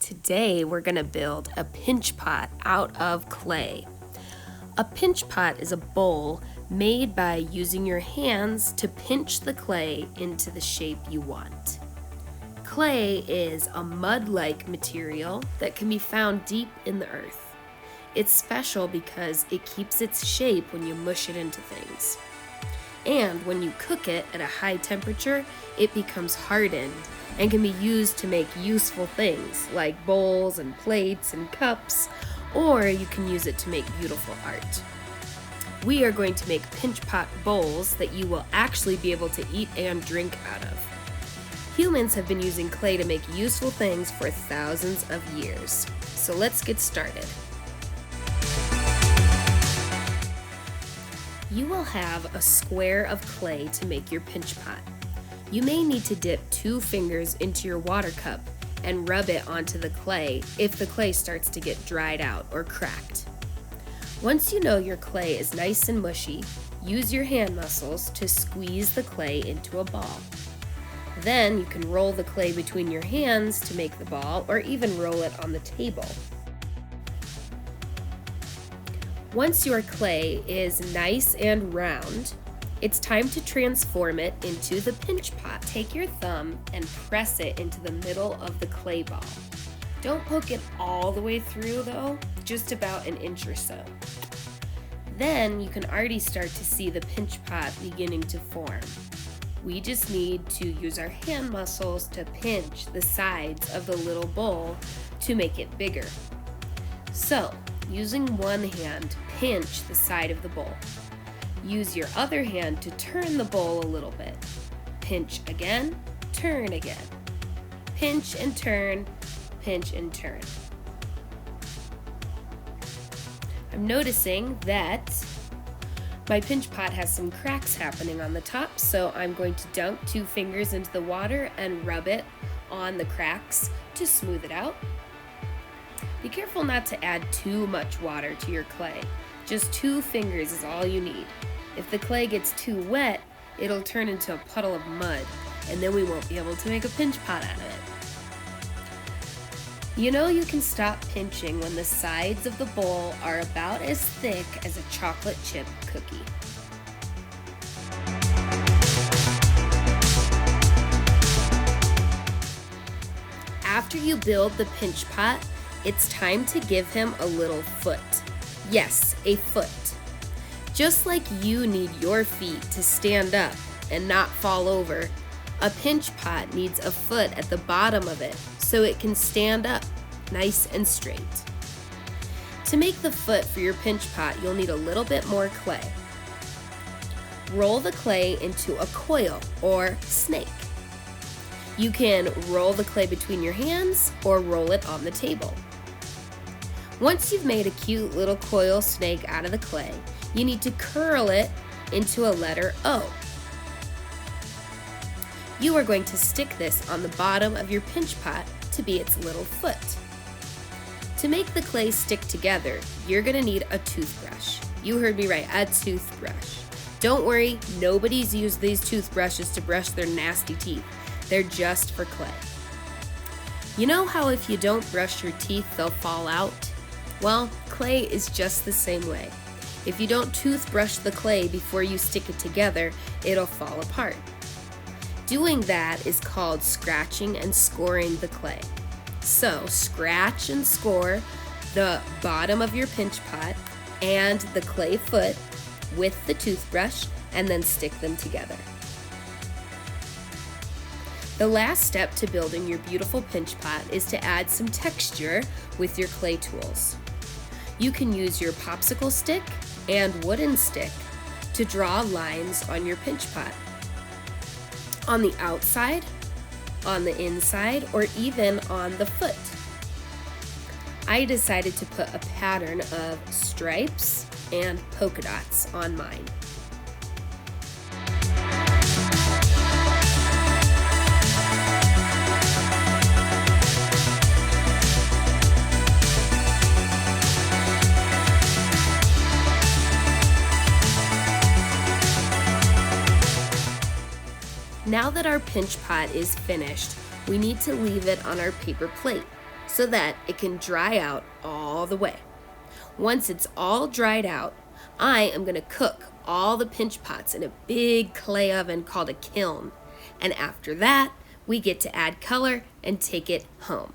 Today we're going to build a pinch pot out of clay. A pinch pot is a bowl made by using your hands to pinch the clay into the shape you want. Clay is a mud-like material that can be found deep in the earth. It's special because it keeps its shape when you mush it into things. And when you cook it at a high temperature, it becomes hardened and can be used to make useful things like bowls and plates and cups, or you can use it to make beautiful art. We are going to make pinch pot bowls that you will actually be able to eat and drink out of. Humans have been using clay to make useful things for thousands of years. So let's get started. You will have a square of clay to make your pinch pot. You may need to dip 2 fingers into your water cup and rub it onto the clay if the clay starts to get dried out or cracked. Once you know your clay is nice and mushy, use your hand muscles to squeeze the clay into a ball. Then you can roll the clay between your hands to make the ball, or even roll it on the table. Once your clay is nice and round, it's time to transform it into the pinch pot. Take your thumb and press it into the middle of the clay ball. Don't poke it all the way through though, just about an inch or so. Then you can already start to see the pinch pot beginning to form. We just need to use our hand muscles to pinch the sides of the little bowl to make it bigger. So, using one hand, pinch the side of the bowl. Use your other hand to turn the bowl a little bit. Pinch again, turn again. Pinch and turn, pinch and turn. I'm noticing that my pinch pot has some cracks happening on the top, so I'm going to dunk 2 fingers into the water and rub it on the cracks to smooth it out. Be careful not to add too much water to your clay. Just 2 fingers is all you need. If the clay gets too wet, it'll turn into a puddle of mud, and then we won't be able to make a pinch pot out of it. You know you can stop pinching when the sides of the bowl are about as thick as a chocolate chip cookie. After you build the pinch pot, it's time to give him a little foot. Yes, a foot. Just like you need your feet to stand up and not fall over, a pinch pot needs a foot at the bottom of it so it can stand up nice and straight. To make the foot for your pinch pot, you'll need a little bit more clay. Roll the clay into a coil or snake. You can roll the clay between your hands or roll it on the table. Once you've made a cute little coil snake out of the clay, you need to curl it into a letter O. You are going to stick this on the bottom of your pinch pot to be its little foot. To make the clay stick together, you're going to need a toothbrush. You heard me right, a toothbrush. Don't worry, nobody's used these toothbrushes to brush their nasty teeth. They're just for clay. You know how if you don't brush your teeth, they'll fall out? Well, clay is just the same way. If you don't toothbrush the clay before you stick it together, it'll fall apart. Doing that is called scratching and scoring the clay. So, scratch and score the bottom of your pinch pot and the clay foot with the toothbrush, and then stick them together. The last step to building your beautiful pinch pot is to add some texture with your clay tools. You can use your popsicle stick and wooden stick to draw lines on your pinch pot. On the outside, on the inside, or even on the foot. I decided to put a pattern of stripes and polka dots on mine. Now that our pinch pot is finished, we need to leave it on our paper plate. so that it can dry out all the way. Once it's all dried out, I am going to cook all the pinch pots in a big clay oven called a kiln. And after that, we get to add color and take it home.